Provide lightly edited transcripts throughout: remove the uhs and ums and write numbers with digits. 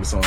the song.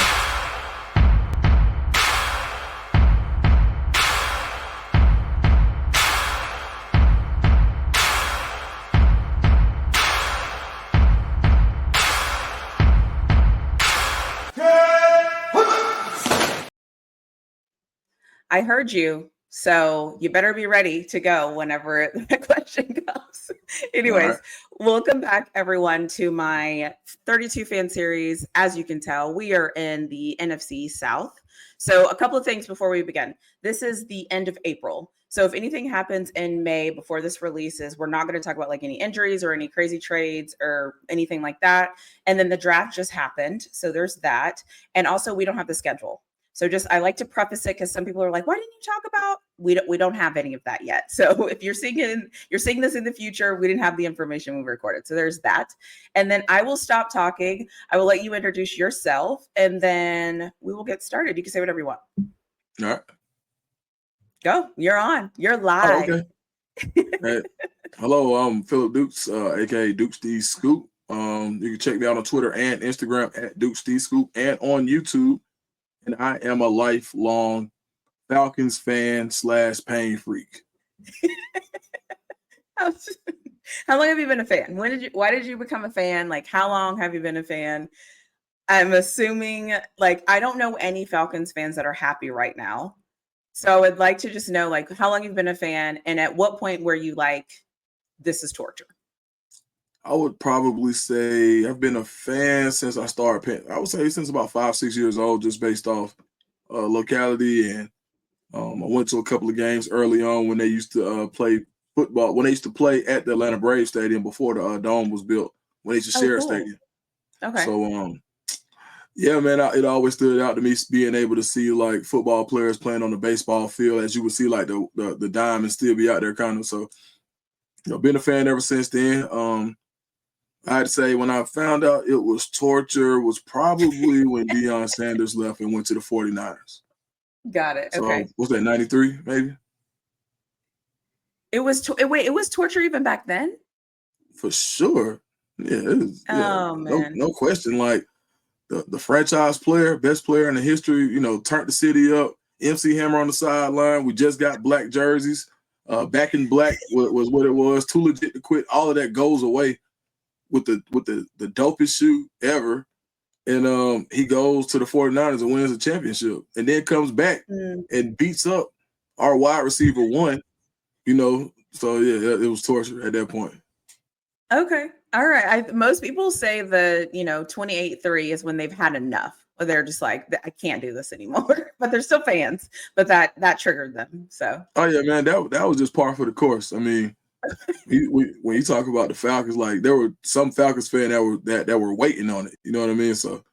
I heard you, so you better be ready to go whenever the question comes. Anyways, Right. welcome back, everyone, to my 32 fan series. As you can tell, we are in the NFC South. So a couple of things before we begin. This is the end of April. So if anything happens in May before this releases, we're not going to talk about like any injuries or any crazy trades or anything like that. And then the draft just happened. So there's that. And also we don't have the schedule. So just I like to preface it because some people are like, why didn't you talk about? We don't have any of that yet. So if you're seeing this in the future, we didn't have the information we recorded. So there's that. And then I will stop talking. I will let you introduce yourself, and then we will get started. You can say whatever you want. All right. Go. You're on. You're live. Oh, okay. Hey, hello, I'm Philip Dukes, aka Dukes D Scoop. You can check me out on Twitter and Instagram at Dukes D Scoop and on YouTube. And I am a lifelong Falcons fan / pain freak. How long have you been a fan? Why did you become a fan? Like, how long have you been a fan? I'm assuming, like, I don't know any Falcons fans that are happy right now. So I'd like to just know, like, how long you've been a fan and at what point were you like, this is torture? I would probably say I've been a fan since I started paying. I would say since about 5-6 years old, just based off locality. And I went to a couple of games early on when they used to play football, when they used to play at the Atlanta Braves Stadium before the Dome was built, when they used to share a stadium. Okay. So, yeah, man, it always stood out to me being able to see like football players playing on the baseball field, as you would see like the diamond still be out there kind of. So, been a fan ever since then. I'd say when I found out it was torture was probably when Deion Sanders left and went to the 49ers. Got it. So, okay. Was that 93 maybe? It was it was torture even back then? For sure. Yeah, man. No question. Like the franchise player, best player in the history, turned the city up. MC Hammer on the sideline. We just got black jerseys. Back in black was what it was. Too legit to quit. All of that goes away with the dopest shoe ever. And he goes to the 49ers and wins the championship. And then comes back and beats up our wide receiver one, So, yeah, it was torture at that point. Okay. All right. Most people say the 28-3 is when they've had enough. Or they're just like, I can't do this anymore. But they're still fans. But that triggered them. So. Oh, yeah, man. That was just par for the course. I mean, when you talk about the Falcons, like there were some Falcons fans that were waiting on it. You know what I mean? So,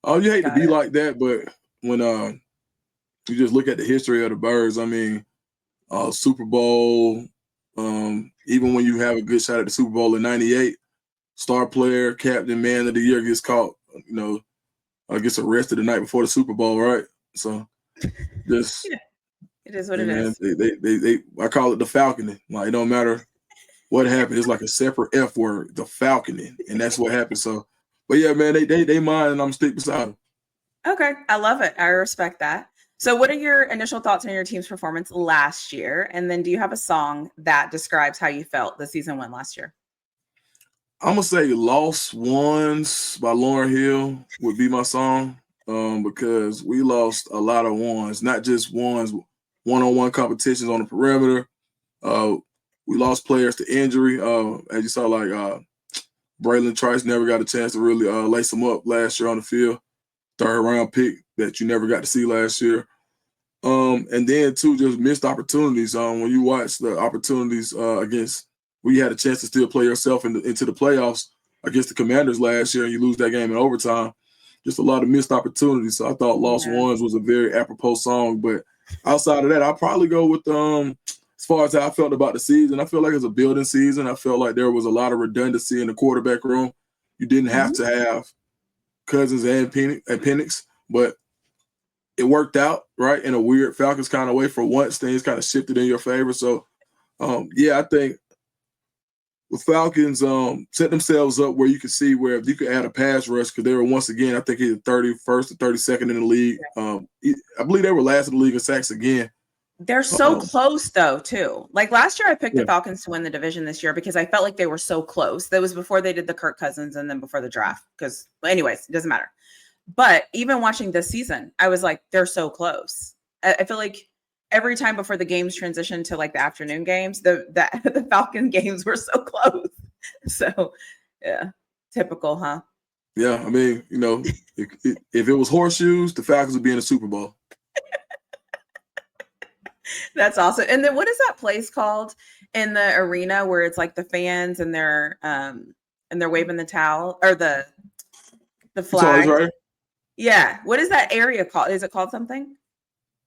you hate to be like that, but when you just look at the history of the Birds, I mean, Super Bowl, even when you have a good shot at the Super Bowl in '98, star player, captain, man of the year gets caught. Gets arrested the night before the Super Bowl, right? So, just. It is what it is. They I call it the falconing. Like it don't matter what happened. It's like a separate F word, the falconing, and that's what happened. So, but yeah, man, they mine, and I'm stick beside them. Okay, I love it. I respect that. So, what are your initial thoughts on your team's performance last year? And then, do you have a song that describes how you felt the season went last year? I'm gonna say "Lost Ones" by Lauryn Hill would be my song, because we lost a lot of ones, not just ones. One-on-one competitions on the perimeter. We lost players to injury. As you saw, like Braylon Trice never got a chance to really lace them up last year on the field. Third-round pick that you never got to see last year. And then, too, just missed opportunities. When you watch the opportunities against – where you had a chance to still play yourself into the playoffs against the Commanders last year, and you lose that game in overtime. Just a lot of missed opportunities. So I thought Lost Ones was a very apropos song, but – outside of that, I'll probably go with as far as how I felt about the season. I feel like it's a building season. I felt like there was a lot of redundancy in the quarterback room. You didn't have to have Cousins and Penix, but it worked out, right, in a weird Falcons kind of way. For once, things kind of shifted in your favor. So, I think the Falcons set themselves up where you could see where you could add a pass rush because they were once again, I think, either 31st or 32nd in the league. I believe they were last in the league in sacks again. They're so close, though, too. Like last year, I picked the Falcons to win the division this year because I felt like they were so close. That was before they did the Kirk Cousins and then before the draft. Because, anyways, it doesn't matter. But even watching this season, I was like, they're so close. I feel like every time before the games transitioned to like the afternoon games, the Falcon games were so close. So, yeah, typical, huh? Yeah, I mean, if it was horseshoes, the Falcons would be in the Super Bowl. That's awesome. And then what is that place called in the arena where it's like the fans and they're waving the towel or the flag? Right? Yeah. What is that area called? Is it called something?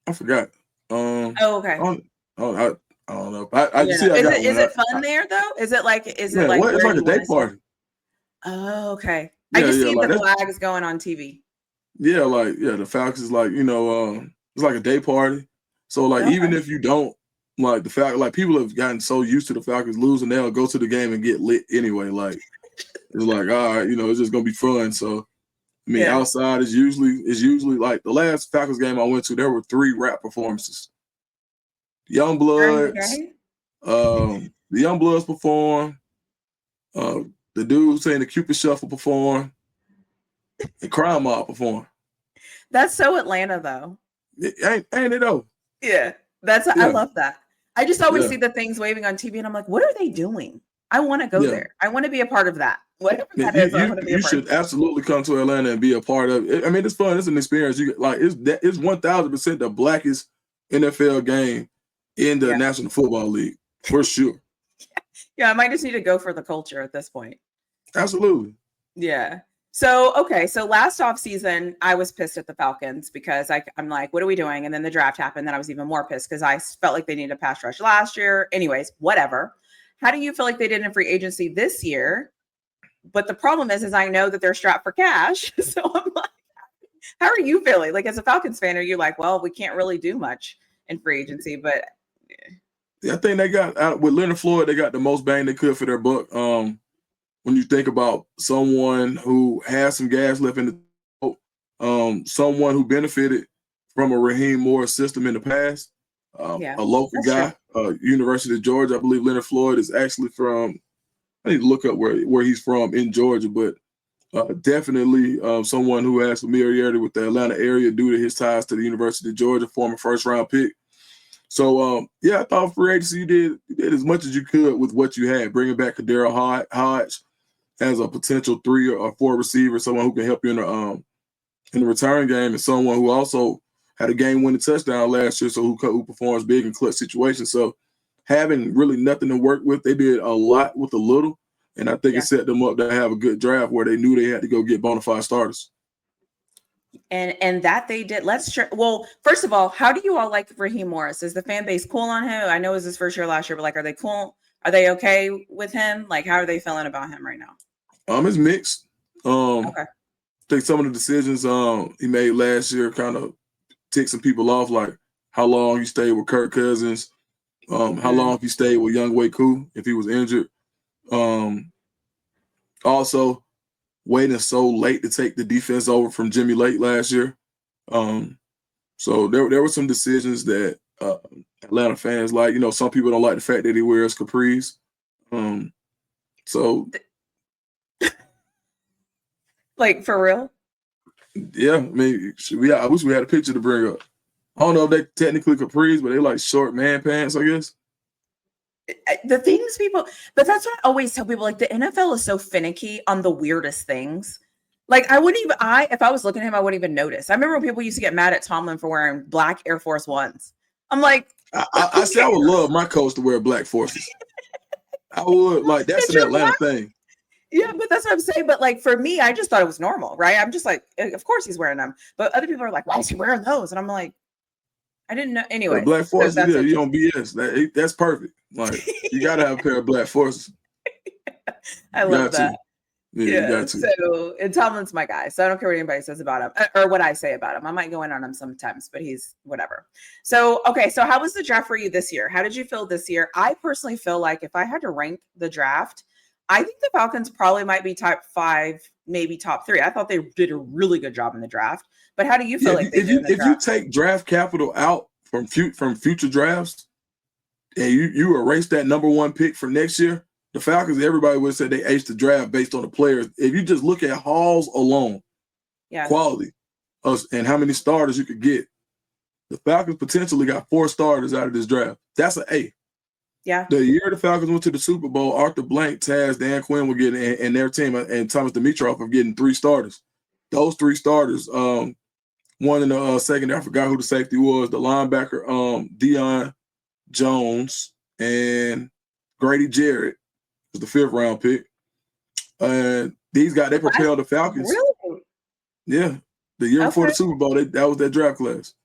I forgot. Okay. I don't know. Is it fun there though? Is it like it's like a day party? Oh, okay. I just see the flags going on TV. Yeah, the Falcons is like, it's like a day party. So like even if you don't like the Falcons, like people have gotten so used to the Falcons losing, they'll go to the game and get lit anyway. Like it's like, all right, it's just gonna be fun. So I mean, outside is usually like the last Falcons game I went to, there were 3 rap performances. Youngbloods, the Youngbloods performed, the dude saying the Cupid Shuffle performed, and Crime Mob performed. That's so Atlanta though. Ain't it though? Yeah, I love that. I just always see the things waving on TV and I'm like, what are they doing? I want to go there. I want to be a part of that. Whatever that is, I want to be a part of it. You should absolutely come to Atlanta and be a part of it. I mean, it's fun. It's an experience. It's 1,000% the blackest NFL game in the National Football League, for sure. Yeah, I might just need to go for the culture at this point. Absolutely. Yeah. So last offseason, I was pissed at the Falcons because I'm like, what are we doing? And then the draft happened. Then I was even more pissed because I felt like they needed a pass rush last year. Anyways, whatever. How do you feel like they did in free agency this year? But the problem is I know that they're strapped for cash. So I'm like, how are you feeling? Like as a Falcons fan, are you like, well, we can't really do much in free agency, but I think they got out with Leonard Floyd, they got the most bang they could for their buck. When you think about someone who has some gas left in the tank, someone who benefited from a Raheem Morris system in the past, a local guy, University of Georgia. I believe Leonard Floyd is actually from, I need to look up where he's from in Georgia, but definitely someone who has familiarity with the Atlanta area due to his ties to the University of Georgia, former first-round pick. So, I thought free agency you did as much as you could with what you had, bringing back Kadarius Hodge as a potential 3 or 4 receiver, someone who can help you in the return game, and someone who also had a game-winning touchdown last year, so who performs big in clutch situations. So having really nothing to work with, they did a lot with a little, and I think it set them up to have a good draft where they knew they had to go get bona fide starters. And that they did. Well, first of all, how do you all like Raheem Morris? Is the fan base cool on him? I know it was his first year last year, but like, are they cool? Are they okay with him? Like, how are they feeling about him right now? It's mixed. Okay. I think some of the decisions he made last year kind of ticked some people off, like how long he stayed with Kirk Cousins, how long he stayed with Young Wei Koo if he was injured. Also, waiting so late to take the defense over from Jimmy Lake last year. So there were some decisions that Atlanta fans like. Some people don't like the fact that he wears capris. Like for real? Yeah, I mean, I wish we had a picture to bring up. I don't know if they technically capris, but they like short man pants, I guess. The things but that's what I always tell people. Like the NFL is so finicky on the weirdest things. Like if I was looking at him, I wouldn't even notice. I remember when people used to get mad at Tomlin for wearing black Air Force Ones. I'm like, I say I would love my coach to wear black forces. I would, like, that's an Atlanta thing. Yeah, but that's what I'm saying. But like for me, I just thought it was normal, right? I'm just like, of course he's wearing them. But other people are like, why is he wearing those? And I'm like, I didn't know. Anyway, black forces, you don't BS. That's perfect. Like you gotta have a pair of black forces. I love that. Yeah, you got to. So, and Tomlin's my guy, so I don't care what anybody says about him or what I say about him. I might go in on him sometimes, but he's whatever. So, okay. So how was the draft for you this year? How did you feel this year? I personally feel like if I had to rank the draft, I think the Falcons probably might be top 5, maybe top 3. I thought they did a really good job in the draft. But how do you feel like they did in the if you draft? take draft capital out from future drafts and you erase that number 1 pick for next year, the Falcons, everybody would say they aced the draft based on the players. If you just look at hauls alone, quality, and how many starters you could get, the Falcons potentially got 4 starters out of this draft. That's an A. Yeah. The year the Falcons went to the Super Bowl, Arthur Blank, Taz, Dan Quinn were getting, and their team, and Thomas Dimitroff are getting 3 starters. Those 3 starters, one in the secondary, I forgot who the safety was, the linebacker, Deion Jones, and Grady Jarrett was the 5th round pick. And these guys, they propelled the Falcons. Really? Yeah. The year before the Super Bowl, that was their draft class.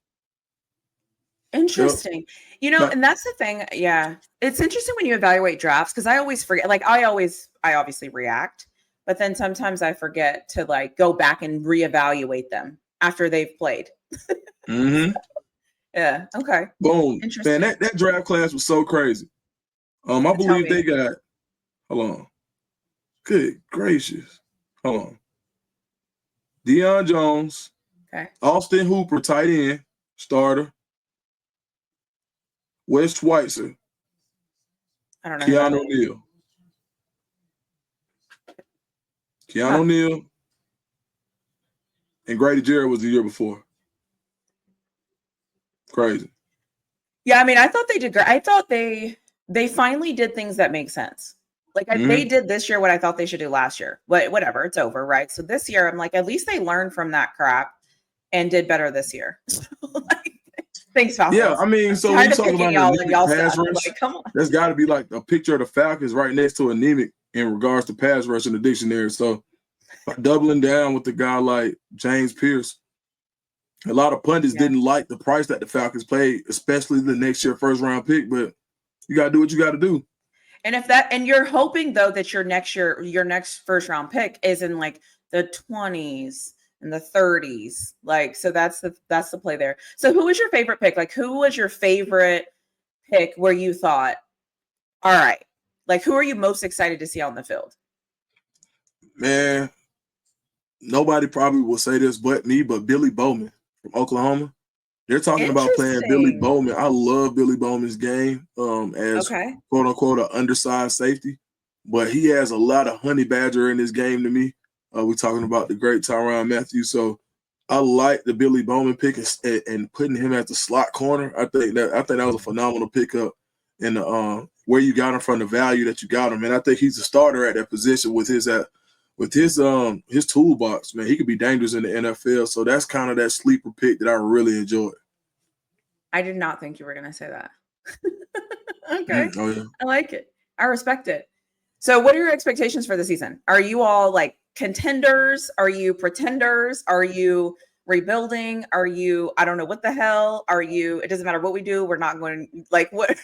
Interesting. Yep. And that's the thing. Yeah. It's interesting when you evaluate drafts, because I always forget, like I obviously react, but then sometimes I forget to like go back and reevaluate them after they've played. Mm-hmm. Yeah. Okay. Boom. Man, that draft class was so crazy. I believe they got, hold on. Good gracious. Hold on. Deion Jones. Okay. Austin Hooper, tight end, starter. Wes Schweitzer. I don't know. Keanu O'Neal. Keanu O'Neal. And Grady Jarrett was the year before. Crazy. Yeah, I mean, I thought they did great. I thought they finally did things that make sense. Like they did this year what I thought they should do last year. But whatever, it's over, right? So this year, I'm like, at least they learned from that crap and did better this year. Thanks, Falcons. Yeah, I mean, so when you talk about anemic pass rush, like, come on. there's got to be like a picture of the Falcons right next to anemic in regards to pass rush in the dictionary. So by doubling down with a guy like James Pierce, a lot of pundits didn't like the price that the Falcons paid, especially the next year 1st round pick. But you got to do what you got to do. And you're hoping though that your next 1st round pick is in like the 20s and the 30s. Like, so that's the play there. So who was your favorite pick? Like, who was your favorite pick where you thought, all right, like who are you most excited to see on the field? Man, nobody probably will say this but me, but Billy Bowman from Oklahoma. They're talking about playing Billy Bowman. I love Billy Bowman's game as quote unquote an undersized safety, but he has a lot of honey badger in his game to me. We're talking about the great Tyrann Mathieu. So I like the Billy Bowman pick and putting him at the slot corner. I think that was a phenomenal pickup in the where you got him from, the value that you got him. And I think he's a starter at that position with his toolbox, man. He could be dangerous in the NFL. So that's kind of that sleeper pick that I really enjoyed. I did not think you were going to say that. Okay. Oh, yeah. I like it. I respect it. So what are your expectations for the season? Are you all like contenders? Are you pretenders? Are you rebuilding? Are you, I don't know what the hell are you? It doesn't matter what we do. We're not going, like, what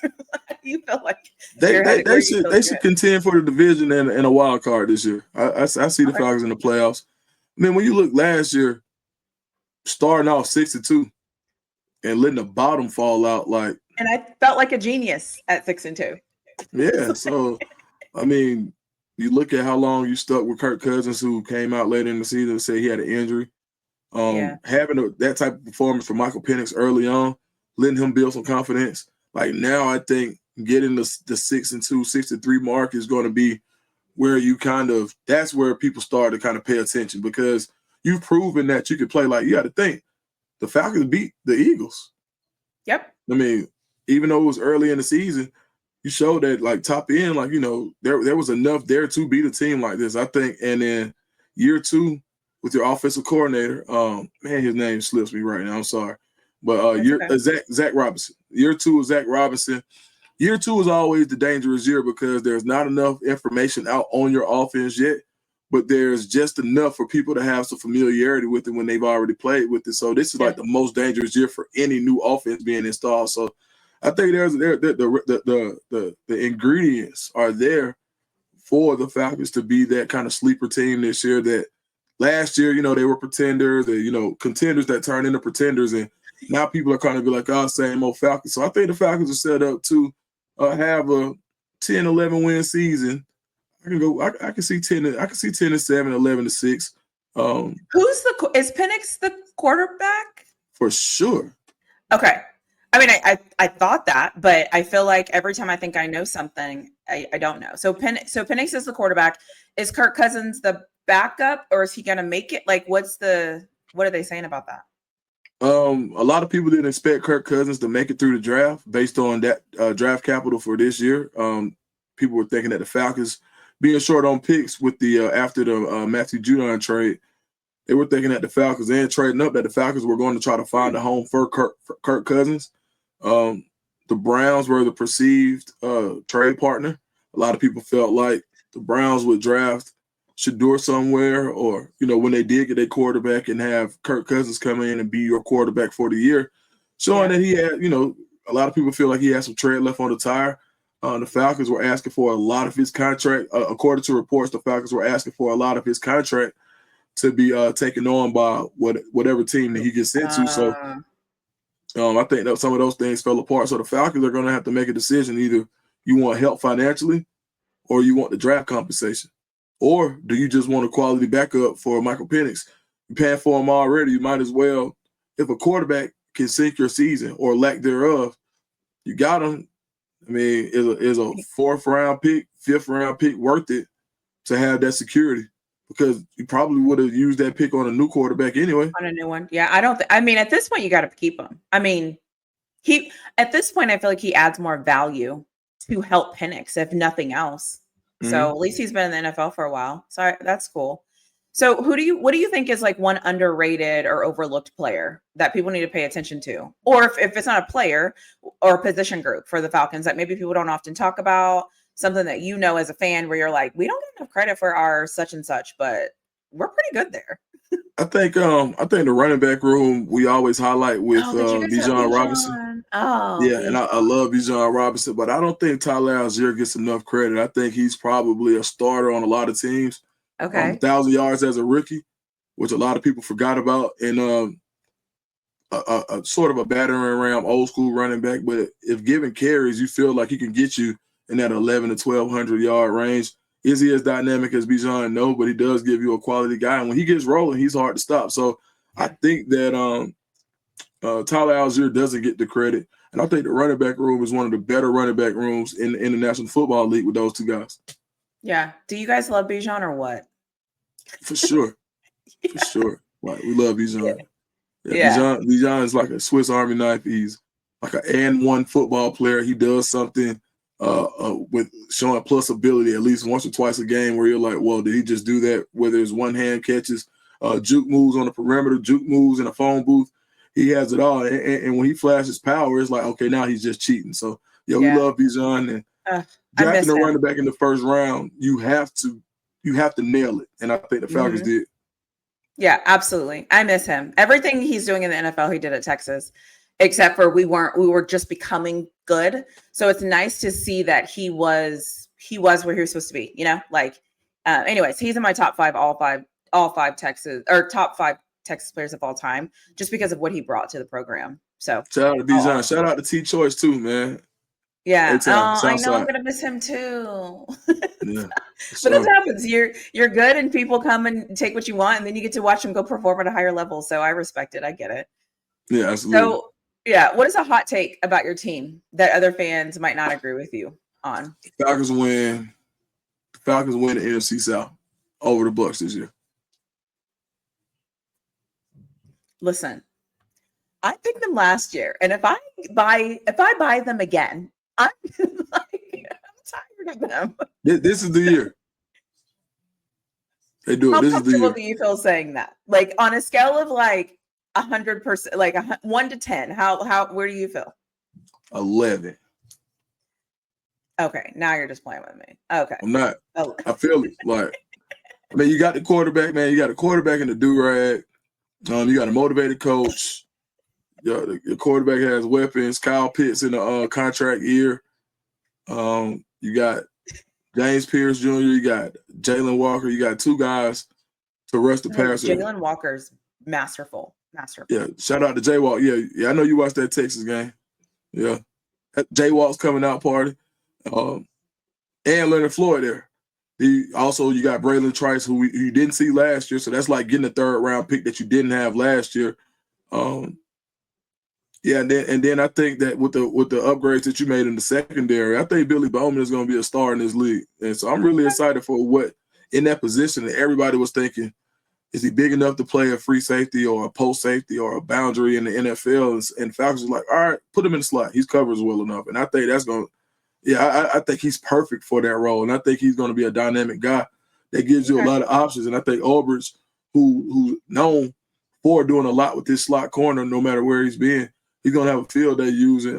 you feel like they should contend for the division and a wild card this year. I see the Falcons in the playoffs. I mean, when you look last year, starting off 6-2 and letting the bottom fall out, like, and I felt like a genius at 6-2. Yeah, so I mean, you look at how long you stuck with Kirk Cousins, who came out later in the season and said he had an injury. Having that type of performance for Michael Penix early on, letting him build some confidence. Like now, I think getting the 6-2, 6-3 mark is going to be where you that's where people start to kind of pay attention, because you've proven that you can play. Like, you got to think, the Falcons beat the Eagles. Yep. I mean, even though it was early in the season, you showed that, like, top end, like, there was enough there to beat a team like this, I think. And then year 2 with your offensive coordinator, man, his name slips me right now. I'm sorry. But Zach Robinson. Year 2 with Zach Robinson. Year 2 is always the dangerous year because there's not enough information out on your offense yet, but there's just enough for people to have some familiarity with it when they've already played with it. So this is like the most dangerous year for any new offense being installed. So I think the ingredients are there for the Falcons to be that kind of sleeper team this year. That last year, they were pretenders, and contenders that turned into pretenders, and now people are kind of be like, "Oh, same old Falcons." So I think the Falcons are set up to have a 10-11 win season. I can go. I can see 10. I can see 10-7, 11-6. Is Penix the quarterback? For sure. Okay. I mean, I thought that, but I feel like every time I think I know something, I don't know. So Penix is the quarterback. Is Kirk Cousins the backup, or is he going to make it? Like, what are they saying about that? A lot of people didn't expect Kirk Cousins to make it through the draft based on that draft capital for this year. People were thinking that the Falcons being short on picks with the after the Matthew Judon trade, they were thinking that the Falcons and trading up that the Falcons were going to try to find a home for Kirk Cousins. The Browns were the perceived trade partner. A lot of people felt like the Browns would draft Shador somewhere, or, when they did get their quarterback and have Kirk Cousins come in and be your quarterback for the year, showing that he had, a lot of people feel like he had some tread left on the tire. The Falcons were asking for a lot of his contract. According to reports, the Falcons were asking for a lot of his contract to be taken on by whatever team that he gets sent to. So I think that some of those things fell apart. So the Falcons are going to have to make a decision. Either you want help financially or you want the draft compensation. Or do you just want a quality backup for Michael Penix? You're paying for him already. You might as well, if a quarterback can sink your season or lack thereof, you got him. I mean, is a 4th-round pick, 5th-round pick worth it to have that security? Because you probably would have used that pick on a new quarterback anyway. On a new one. Yeah, I mean, at this point, you got to keep him. I mean, at this point, I feel like he adds more value to help Penix, if nothing else. So at least he's been in the NFL for a while. So that's cool. So what do you think is like one underrated or overlooked player that people need to pay attention to? Or if it's not a player or a position group for the Falcons that maybe people don't often talk about, something that as a fan where you're like, we don't get enough credit for our such and such, but we're pretty good there. I think the running back room we always highlight with Bijan Robinson. And I love Bijan Robinson, but I don't think Tyler Algier gets enough credit. I think he's probably a starter on a lot of teams. Okay. 1,000 yards as a rookie, which a lot of people forgot about, and a sort of a battering ram, old school running back. But if given carries, you feel like he can get you in that 1,100 to 1,200 yard range. Is he as dynamic as Bijan? No, but he does give you a quality guy. And when he gets rolling, he's hard to stop. So I think that Tyler Algier doesn't get the credit. And I think the running back room is one of the better running back rooms in the National Football League with those two guys. Yeah. Do you guys love Bijan or what? For sure. For sure. Like, we love Bijan. Bijan is like a Swiss Army knife. He's like an and one football player. He does something with showing plus ability at least once or twice a game where you're like, well, did he just do that? Whether it's one hand catches, juke moves on the perimeter, juke moves in a phone booth, he has it all. And when he flashes power, it's like, okay, now he's just cheating. So we love Bijan, and drafting a running back in the first round, you have to nail it. And I think the Falcons did. Yeah, absolutely. I miss him. Everything he's doing in the NFL, he did at Texas. Except for we were just becoming good. So it's nice to see that he was where he was supposed to be, anyways, he's in my top 5, all five Texas players of all time, just because of what he brought to the program. So shout out to Bijan. Shout out to T Choice too, man. Yeah. I know I'm gonna miss him too. Yeah. But that happens. You're good and people come and take what you want, and then you get to watch them go perform at a higher level. So I respect it. I get it. Yeah, absolutely. So what is a hot take about your team that other fans might not agree with you on? Falcons win the NFC South over the Bucs this year. Listen, I picked them last year, and if I buy them again, I'm tired of them. This is the year. They do it. How this is the year. comfortable do you feel saying that? Like on a scale of like 100%, like 1 to 10, where do you feel? 11. Okay, now you're just playing with me. Okay, I'm not. I feel it. Like, I mean, you got the quarterback, man. You got a quarterback in the do-rag. You got a motivated coach. The quarterback has weapons. Kyle Pitts in the contract year. You got James Pierce Jr. You got Jalen Walker. You got 2 guys to rush the passer. Jalen Walker's masterful. Yeah, shout out to J Walk. Yeah, I know you watched that Texas game. Yeah, J Walk's coming out party, and Leonard Floyd there. You got Braylon Trice, who you didn't see last year, so that's like getting a 3rd round pick that you didn't have last year. Yeah, and then I think that with the upgrades that you made in the secondary, I think Billy Bowman is going to be a star in this league, and so I'm really excited for what in that position. And everybody was thinking, is he big enough to play a free safety or a post safety or a boundary in the NFL? And Falcons was like, all right, put him in the slot. He's covers well enough, and I think that's going to. Yeah, I think he's perfect for that role, and I think he's going to be a dynamic guy that gives you a lot of options. And I think Ulbricht, who's known for doing a lot with this slot corner, no matter where he's been, he's going to have a field day using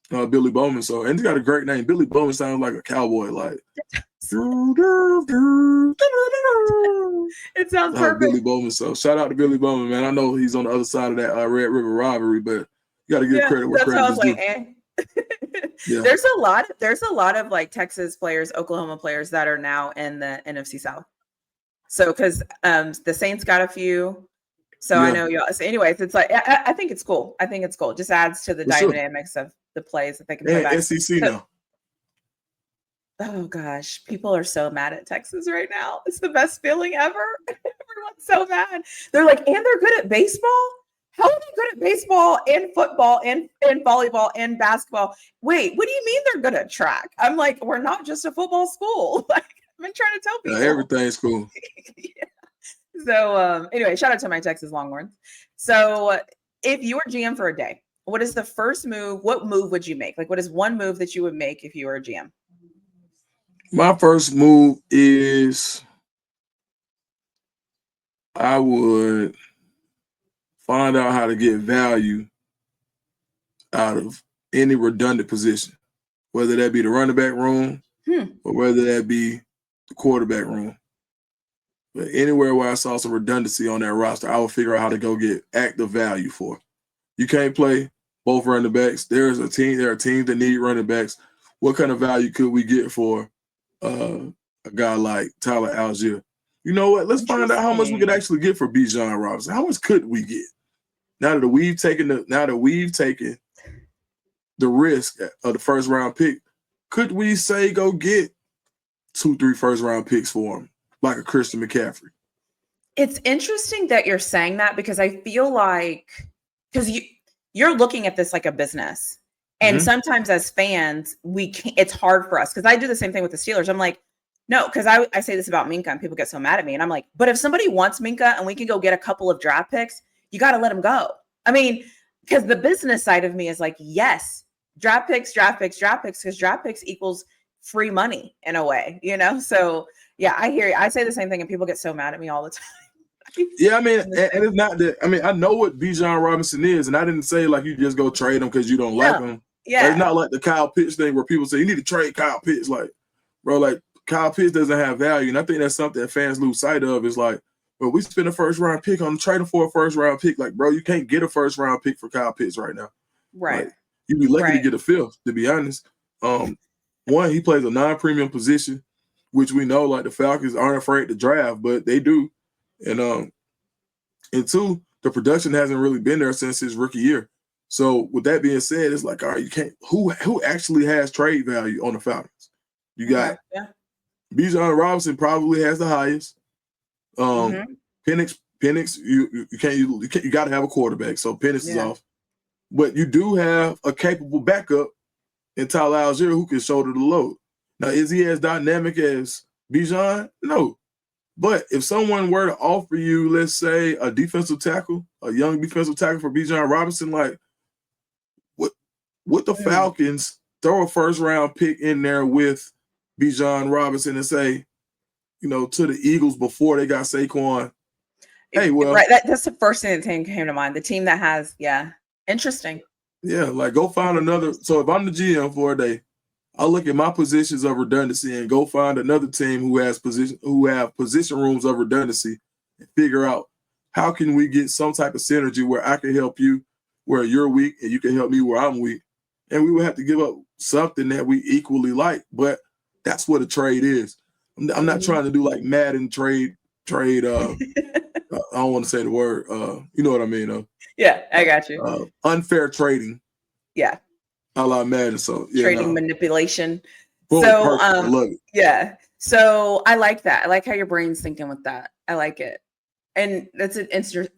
Billy Bowman. So, and he's got a great name. Billy Bowman sounds like a cowboy, like. It sounds perfect. Billy Bowman. So, shout out to Billy Bowman, man. I know he's on the other side of that Red River rivalry, but you got to give credit where credit is due. Yeah. There's a lot of like Texas players, Oklahoma players that are now in the NFC South. So because the Saints got a few. So I know y'all. So anyways, it's like I think it's cool. I think it's cool. It just adds to the dynamics of the plays that they can play back. SEC now. Oh gosh, people are so mad at Texas right now. It's the best feeling ever. Everyone's so mad. They're like, and they're good at baseball. How are they good at baseball and football and volleyball and basketball? Wait, what do you mean they're good at track? I'm like, we're not just a football school. Like I've been trying to tell people. Everything's cool. Yeah. So anyway, shout out to my Texas Longhorns. So if you were GM for a day, what is the first move? What move would you make? Like what is one move that you would make if you were a GM? My first move is I would find out how to get value out of any redundant position, whether that be the running back room or whether that be the quarterback room. But anywhere where I saw some redundancy on that roster, I would figure out how to go get active value for. You can't play both running backs. There are teams that need running backs. What kind of value could we get for a guy like Tyler Algier? You know what? Let's find out how much we could actually get for Bijan Robinson. How much could we get? Now that we've taken the risk of the 1st round pick, could we say go get 2-3 1st round picks for him, like a Christian McCaffrey? It's interesting that you're saying that because I feel like because you're looking at this like a business, and sometimes as fans it's hard for us because I do the same thing with the Steelers. I'm like, no, because I say this about Minka and people get so mad at me, and I'm like, but if somebody wants Minka and we can go get a couple of draft picks, you got to let him go. I mean, because the business side of me is like, yes, draft picks, because draft picks equals free money in a way, you know? So yeah, I hear you. I say the same thing and people get so mad at me all the time. Yeah, I mean, and it's not that, I mean, I know what Bijan Robinson is, and I didn't say like you just go trade him because you don't like him. Yeah. Like, it's not like the Kyle Pitts thing where people say you need to trade Kyle Pitts. Like, bro, like Kyle Pitts doesn't have value. And I think that's something that fans lose sight of is like, well, we spent a 1st round pick on trading for a 1st round pick. Like, bro, you can't get a 1st round pick for Kyle Pitts right now. Right. Like, you'd be lucky to get a 5th, to be honest. One, he plays a non-premium position, which we know like the Falcons aren't afraid to draft, but they do. And 2, the production hasn't really been there since his rookie year. So with that being said, it's like, all right, you can't who actually has trade value on the Falcons? You got Bijan Robinson probably has the highest. Penix, you got to have a quarterback, so Penix is off. But you do have a capable backup in Tyler Algier who can shoulder the load. Now, is he as dynamic as Bijan? No. But if someone were to offer you, let's say, a defensive tackle, a young defensive tackle for Bijan Robinson, like, would the Falcons throw a 1st round pick in there with Bijan Robinson and say, you know, to the Eagles before they got Saquon, hey, well, right. That's the first thing that came to mind. The team that has, interesting. Yeah, like go find another. So if I'm the GM for a day, I'll look at my positions of redundancy and go find another team who have position rooms of redundancy and figure out how can we get some type of synergy where I can help you where you're weak and you can help me where I'm weak. And we would have to give up something that we equally like, but that's what a trade is. I'm not trying to do like Madden trade. I don't want to say the word. You know what I mean, though. Yeah, I got you. Unfair trading. Yeah. A la Madden. So trading manipulation. Boom, so I love it. Yeah. So I like that. I like how your brain's thinking with that. I like it. And that's an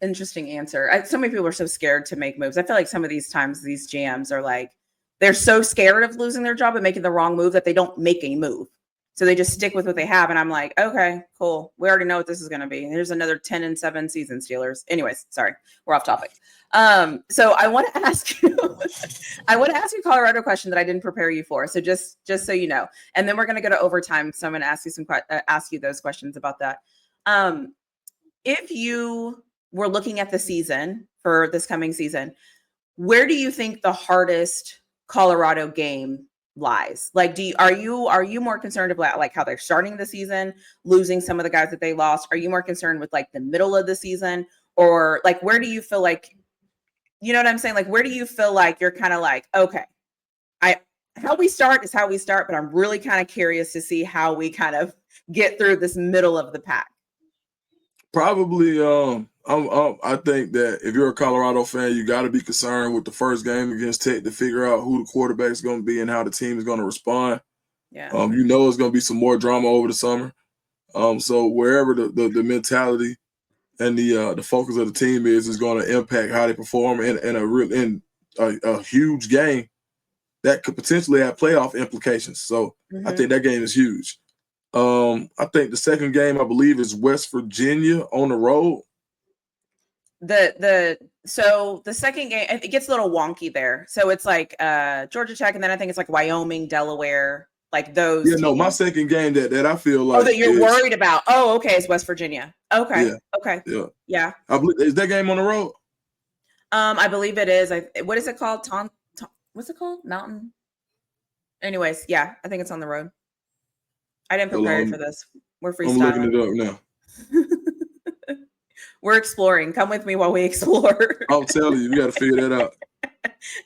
interesting answer. So many people are so scared to make moves. I feel like some of these times these GMs are like, they're so scared of losing their job and making the wrong move that they don't make a move. So they just stick with what they have. And I'm like, okay, cool. We already know what this is going to be. Here's another 10-7 season, Steelers. Anyways, sorry, we're off topic. So I want to ask you, a Colorado question that I didn't prepare you for. So just so you know, and then we're going to go to overtime. So I'm going to ask you those questions about that. If you were looking at the season for this coming season, where do you think the hardest Colorado game lies? Like, are you more concerned about like how they're starting the season, losing some of the guys that they lost? Are you more concerned with like the middle of the season, or like where do you feel like, you know what I'm saying? Like, where do you feel like you're kind of like, okay, how we start is how we start, but I'm really kind of curious to see how we kind of get through this middle of the pack. Probably, I think that if you're a Colorado fan, you got to be concerned with the first game against Tech to figure out who the quarterback is going to be and how the team is going to respond. Yeah. You know, it's going to be some more drama over the summer. So wherever the mentality and the focus of the team is going to impact how they perform in a huge game that could potentially have playoff implications. So I think that game is huge. I think the second game, I believe, is West Virginia on the road. So the second game, it gets a little wonky there. So it's like Georgia Tech, and then I think it's like Wyoming, Delaware, like those. Yeah, no, my second game that I feel like that you're worried about. Oh, okay, it's West Virginia. Okay, yeah, okay, yeah. I believe, is that game on the road? I believe it is. What is it called? What's it called? Mountain. Anyways, yeah, I think it's on the road. I didn't prepare you for this. We're freestyling. I'm looking it up now. We're exploring. Come with me while we explore. I'll tell you, got to figure that out.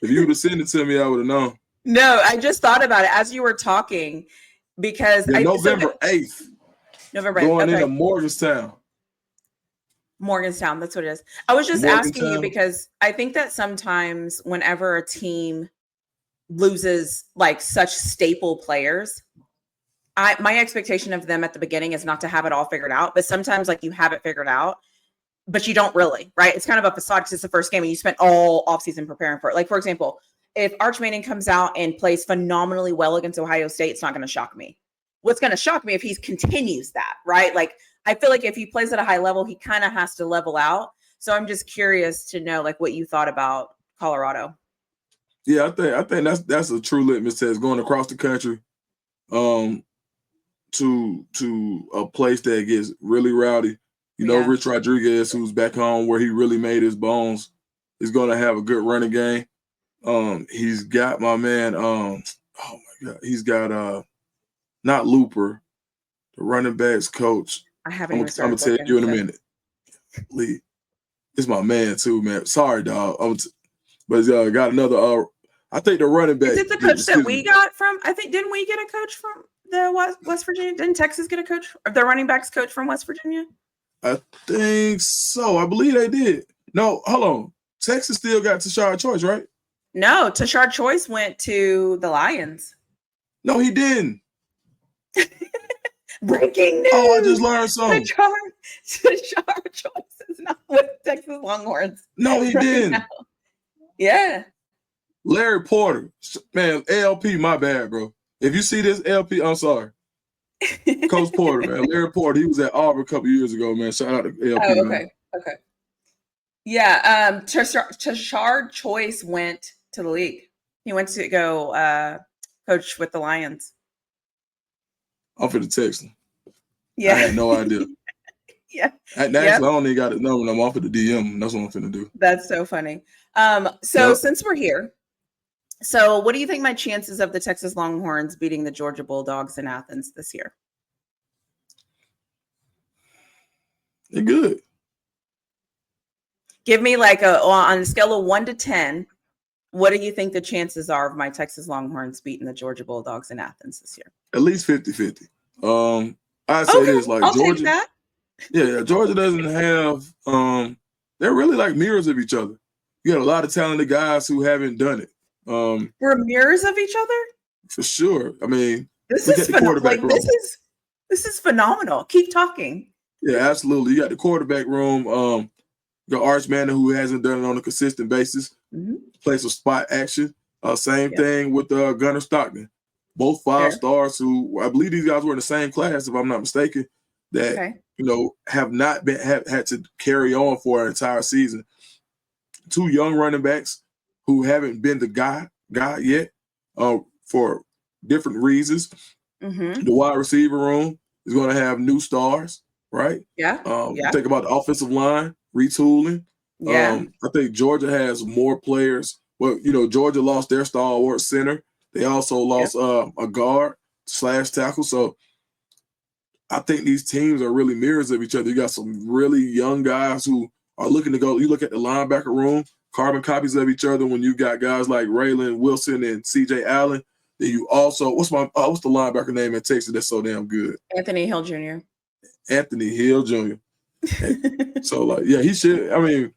If you would have sent it to me, I would have known. No, I just thought about it as you were talking because November 8th. November 8th. Going into Morgantown. Morgantown, that's what it is. I was just asking you because I think that sometimes whenever a team loses like such staple players, my expectation of them at the beginning is not to have it all figured out, but sometimes like you have it figured out, but you don't really, right? It's kind of a facade because it's the first game and you spent all offseason preparing for it. Like, for example, if Arch Manning comes out and plays phenomenally well against Ohio State, it's not going to shock me. What's going to shock me if he continues that, right? Like, I feel like if he plays at a high level, he kind of has to level out. So I'm just curious to know like what you thought about Colorado. Yeah, I think that's a true litmus test going across the country. To a place that gets really rowdy. You know, Rich Rodriguez, who's back home where he really made his bones, is going to have a good running game. He's got my man, oh my God, he's got not Looper, the running backs coach. I haven't I'm going to tell you in a minute. Lee, it's my man too, man. Sorry, dog. But got another, I think the running back. Is it the coach that we got from, didn't we get a coach from the West Virginia? Didn't Texas get a coach, the running backs coach from West Virginia? I think so. I believe they did. No, hold on. Texas still got Tashard Choice, right? No, Tashard Choice went to the Lions. No, he didn't. Breaking news. Oh, I just learned something. Tashard Choice is not with Texas Longhorns. No, he didn't. Now. Yeah. Larry Porter. Man, ALP, my bad, bro. If you see this LP, I'm sorry. Coach Porter, man. Larry Porter, he was at Auburn a couple years ago, man. Shout out to LP. Oh, okay. Man. Okay. Yeah. Tashard Choice went to the league. He went to go coach with the Lions. I'm for the text him. Yeah. I had no idea. Yeah. Actually, I don't even got his number. I'm off of the DM. That's what I'm finna do. That's so funny. Since we're here, so what do you think my chances of the Texas Longhorns beating the Georgia Bulldogs in Athens this year? They're good. Give me like on a scale of 1 to 10, what do you think the chances are of my Texas Longhorns beating the Georgia Bulldogs in Athens this year? At least 50-50. I say this like I'll Georgia. Take that. Yeah, Georgia doesn't have they're really like mirrors of each other. You got a lot of talented guys who haven't done it. We're mirrors of each other? For sure. I mean, this is phenomenal. Like, This is phenomenal. Keep talking. Yeah, absolutely. You got the quarterback room. The Arch Manning, who hasn't done it on a consistent basis, play some spot action. Same thing with Gunnar Stockton. Both 5-stars who I believe these guys were in the same class, if I'm not mistaken, that have not been had to carry on for an entire season. 2 young running backs who haven't been the guy yet for different reasons. The wide receiver room is going to have new stars, right? Think about the offensive line, retooling. I think Georgia has more players. Well, Georgia lost their stalwart center. They also lost a guard / tackle. So I think these teams are really mirrors of each other. You got some really young guys who are looking to go. You look at the linebacker room, carbon copies of each other when you got guys like Raylan Wilson and C.J. Allen. Then you also, what's the linebacker name in Texas that's so damn good? Anthony Hill Jr. Anthony Hill Jr. So, he should. I mean,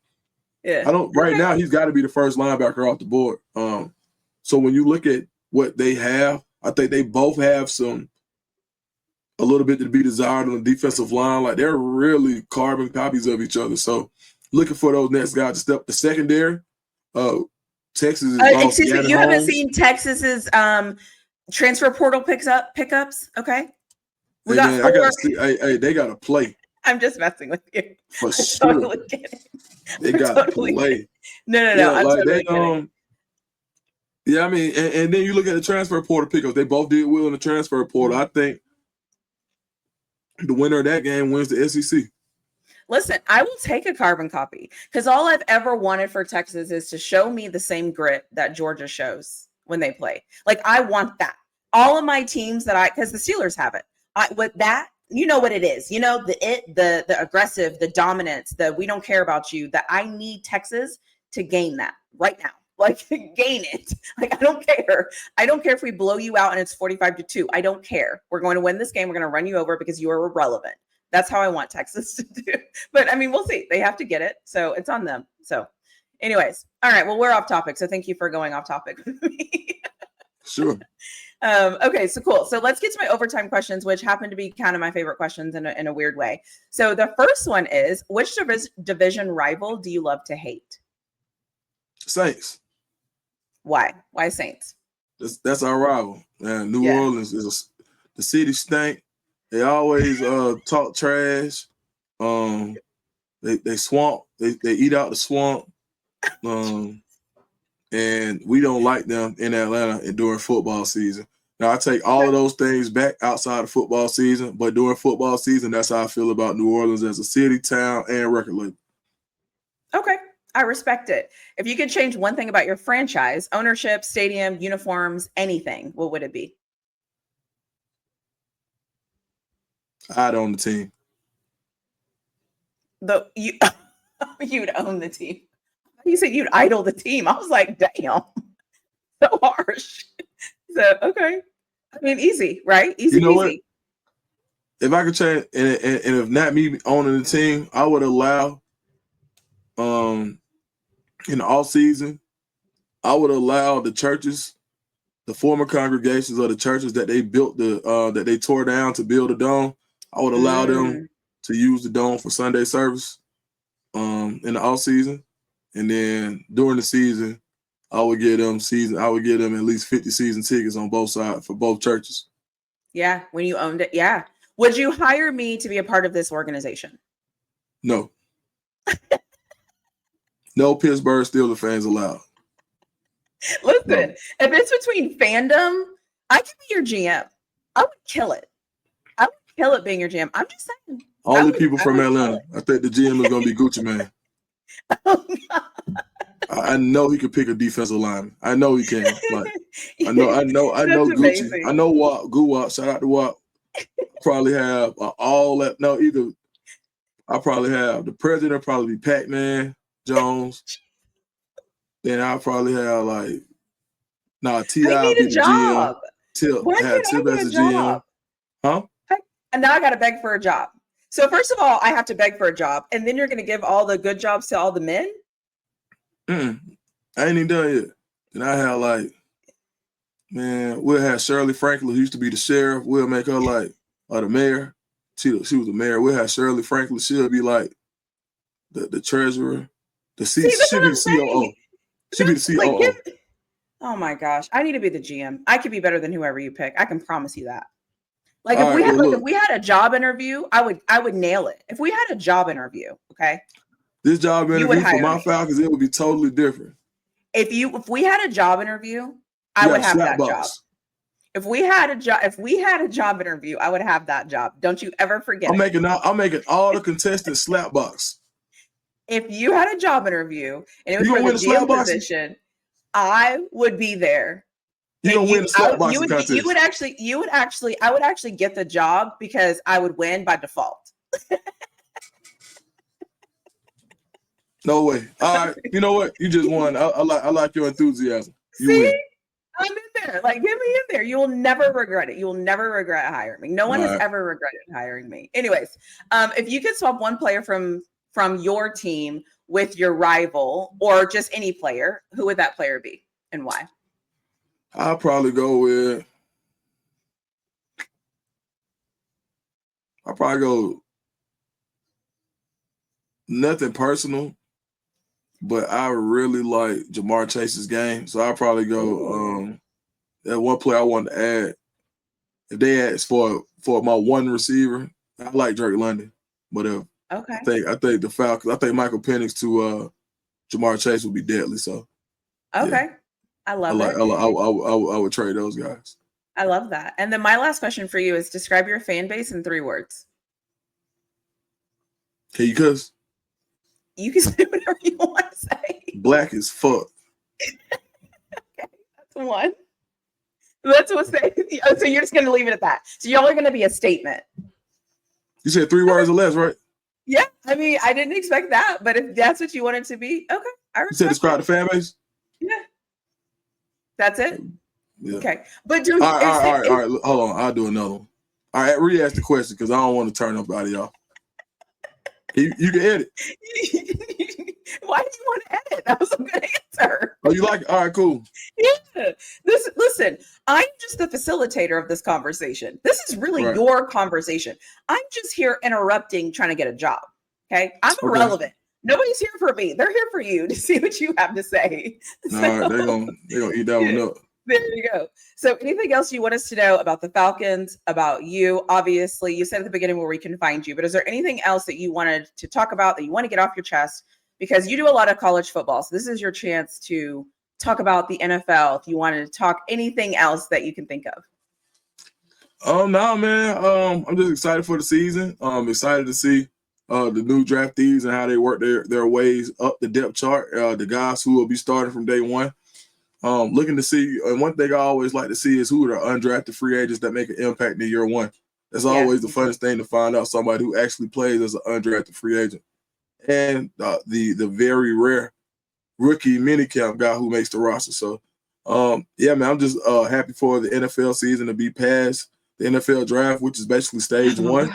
I don't. Right now, he's got to be the first linebacker off the board. So when you look at what they have, I think they both have a little bit to be desired on the defensive line. Like, they're really carbon copies of each other. So looking for those next guys to step. The secondary, Texas is excuse me, you haven't seen Texas's transfer portal pickups, okay? They got to play. I'm just messing with you. For sure. Totally kidding. They got to play. No. I'm totally kidding. Yeah, I mean, and then you look at the transfer portal pickups. They both did well in the transfer portal. I think the winner of that game wins the SEC. Listen, I will take a carbon copy because all I've ever wanted for Texas is to show me the same grit that Georgia shows when they play. Like, I want that. All of my teams because the Steelers have it. With that, you know what it is. You know, the aggressive, the dominance, the we don't care about you, that I need Texas to gain that right now. Like, gain it. Like, I don't care. I don't care if we blow you out and it's 45-2. I don't care. We're going to win this game. We're going to run you over because you are irrelevant. That's how I want Texas to do. But I mean, we'll see. They have to get it. So it's on them. So anyways, all right. Well, we're off topic. So thank you for going off topic with me. Sure. Okay, so cool. So let's get to my overtime questions, which happen to be kind of my favorite questions in a weird way. So the first one is, which division rival do you love to hate? Saints. Why? Why Saints? That's our rival. Man, New Orleans is the city stink. They always talk trash. They swamp. They eat out the swamp. And we don't like them in Atlanta and during football season. Now, I take all of those things back outside of football season, but during football season, that's how I feel about New Orleans as a city, town, and record label. Okay. I respect it. If you could change one thing about your franchise, ownership, stadium, uniforms, anything, what would it be? I'd own the team. You'd own the team. You said you'd idle the team. I was like, damn, so harsh. So, okay. I mean, easy, right? Easy, you know easy. What? If I could change, and if not me owning the team, I would allow, in the off season, I would allow the churches, the former congregations of the churches that they built that they tore down to build a dome. I would allow them to use the dome for Sunday service, in the off season, and then during the season, I would give them at least 50 season tickets on both sides for both churches. Yeah, when you owned it, yeah. Would you hire me to be a part of this organization? No. No Pittsburgh Steelers fans allowed. Listen, if it's between fandom, I could be your GM. I would kill it. I would kill it being your GM. I'm just saying. Only people from Atlanta. I think the GM is going to be Gucci Mane. Oh, God. I know he could pick a defensive lineman. I know he can. Like, I know Gucci. Amazing. I know Guwap. Shout out to Wap. Probably have I probably have the president. Probably be Pac-Man Jones. Then I'll probably have T.I. be the job. GM. Tip as a GM. Huh? And now I got to beg for a job. So first of all, I have to beg for a job, and then you're going to give all the good jobs to all the men? I ain't even done yet. And I have we'll have Shirley Franklin, who used to be the sheriff. We'll make her the mayor. She was the mayor. We'll have Shirley Franklin. She'll be like the treasurer. She'll be the COO. She'll be the COO. Oh my gosh. I need to be the GM. I could be better than whoever you pick. I can promise you that. Like if we had a job interview, I would nail it. If we had a job interview, okay? This job interview for my Falcons, it would be totally different. If we had a job interview, I would have that job. If we had a job interview, I would have that job. Don't you ever forget. I'm making all the contestants slap box. If you had a job interview and it was for the GM position, I would be there. You don't win the slap boxing contest. I would actually get the job because I would win by default. No way. All right. You know what? You just won. I like your enthusiasm. You See? win. I'm in there. Like, get me in there. You will never regret it. You will never regret hiring me. No one has ever regretted hiring me. Anyways, if you could swap one player from your team with your rival or just any player, who would that player be and why? I'll probably go with nothing personal, but I really like Jamar Chase's game. So I'll probably go that one player I wanted to add. If they ask for my one receiver, I like Drake London. But okay. I think the Falcons, I think Michael Penix to Jamar Chase would be deadly. So okay. Yeah. I love it. I would trade those guys. I love that. And then my last question for you is describe your fan base in 3 words. Can you cuss? You can say whatever you want to say. Black as fuck. Okay, that's one. That's what's saying. So you're just going to leave it at that. So y'all are going to be a statement. You said 3 words or less, right? Yeah. I mean, I didn't expect that, but if that's what you wanted to be, okay. You said describe the fan base? Yeah. That's it? Yeah. Okay. But all right. Hold on. I'll do another one. All right, re-ask the question because I don't want to turn up out of y'all. You can edit. Why do you want to edit? That was a good answer. Oh, you like it? All right, cool. Yeah. Listen, I'm just the facilitator of this conversation. This is really your conversation. I'm just here interrupting, trying to get a job. Okay? I'm irrelevant. Nobody's here for me. They're here for you to see what you have to say. All right, they're gonna eat that one up. There you go. So anything else you want us to know about the Falcons, about you? Obviously, you said at the beginning where we can find you, but is there anything else that you wanted to talk about that you want to get off your chest? Because you do a lot of college football. So this is your chance to talk about the NFL. If you wanted to talk anything else that you can think of. No, man. I'm just excited for the season. I'm excited to see the new draftees and how they work their ways up the depth chart. The guys who will be starting from day one. Looking to see, and one thing I always like to see is who are the undrafted free agents that make an impact in year one. That's always the funnest thing to find out somebody who actually plays as an undrafted free agent. And the very rare rookie minicamp guy who makes the roster. So, yeah, man, I'm just happy for the NFL season to be past the NFL draft, which is basically stage one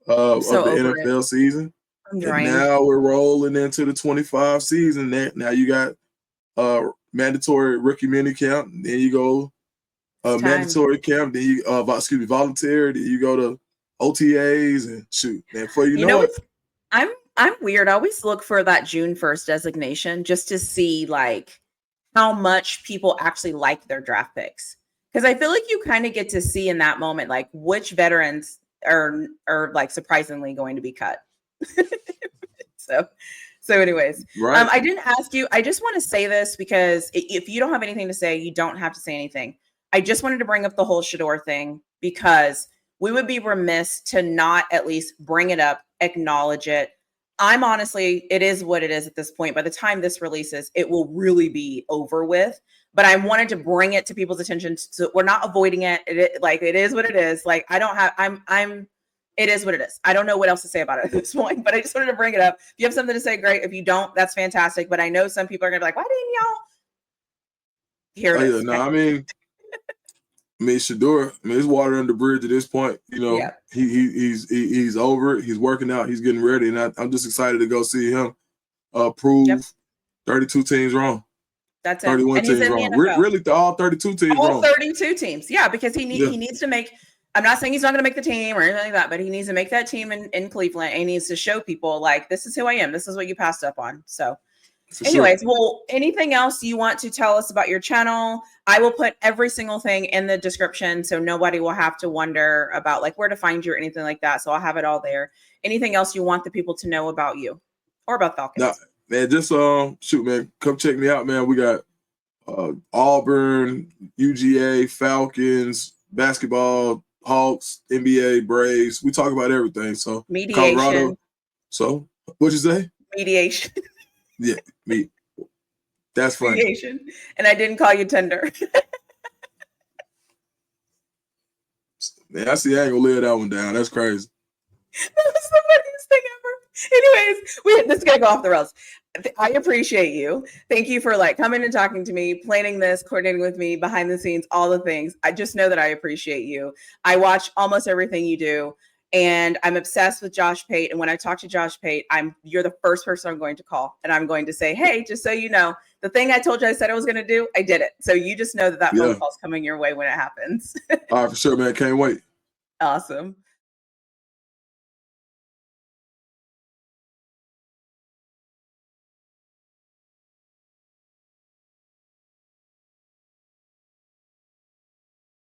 of the NFL season. And now we're rolling into the 25 season. Now you got mandatory rookie mini camp, then you go mandatory camp, then you voluntary, then you go to OTAs and shoot. And before you know it, I'm weird. I always look for that June 1st designation just to see like how much people actually like their draft picks. Because I feel like you kind of get to see in that moment like which veterans are like surprisingly going to be cut. So anyways, I didn't ask you. I just want to say this because if you don't have anything to say, you don't have to say anything. I just wanted to bring up the whole Shador thing because we would be remiss to not at least bring it up, acknowledge it. I'm honestly, it is what it is at this point. By the time this releases, it will really be over with. But I wanted to bring it to people's attention. So we're not avoiding it. It is what it is. Like it is what it is. I don't know what else to say about it at this point, but I just wanted to bring it up. If you have something to say, great. If you don't, that's fantastic. But I know some people are going to be like, why didn't y'all hear it? No, I mean, Shador, it's water under the bridge at this point. You know, he's over it. He's working out. He's getting ready. And I'm just excited to go see him prove 32 teams wrong. That's 31 teams wrong. Really, all 32 teams all wrong. 32 teams. Yeah, because he needs to make I'm not saying he's not going to make the team or anything like that, but he needs to make that team in Cleveland, and he needs to show people like, this is who I am. This is what you passed up on. So anyways, well, anything else you want to tell us about your channel? I will put every single thing in the description so nobody will have to wonder about like where to find you or anything like that. So I'll have it all there. Anything else you want the people to know about you or about Falcons? Nah, man, just shoot, man, come check me out, man. We got Auburn, UGA, Falcons, basketball, Hawks, NBA, Braves. We talk about everything. So mediation. Colorado. So what'd you say? Mediation. Yeah, me. That's funny. Mediation. And I didn't call you tender. Man, I see I ain't gonna lay that one down. That's crazy. That was the funniest thing ever. Anyways, this is gonna go off the rails. I appreciate you. Thank you for like coming and talking to me, planning this, coordinating with me, behind the scenes, all the things. I just know that I appreciate you. I watch almost everything you do, and I'm obsessed with Josh Pate. And when I talk to Josh Pate, you're the first person I'm going to call, and I'm going to say, hey, just so you know, the thing I told you I said I was going to do, I did it. So you just know that phone call's coming your way when it happens. All right, for sure, man. Can't wait. Awesome.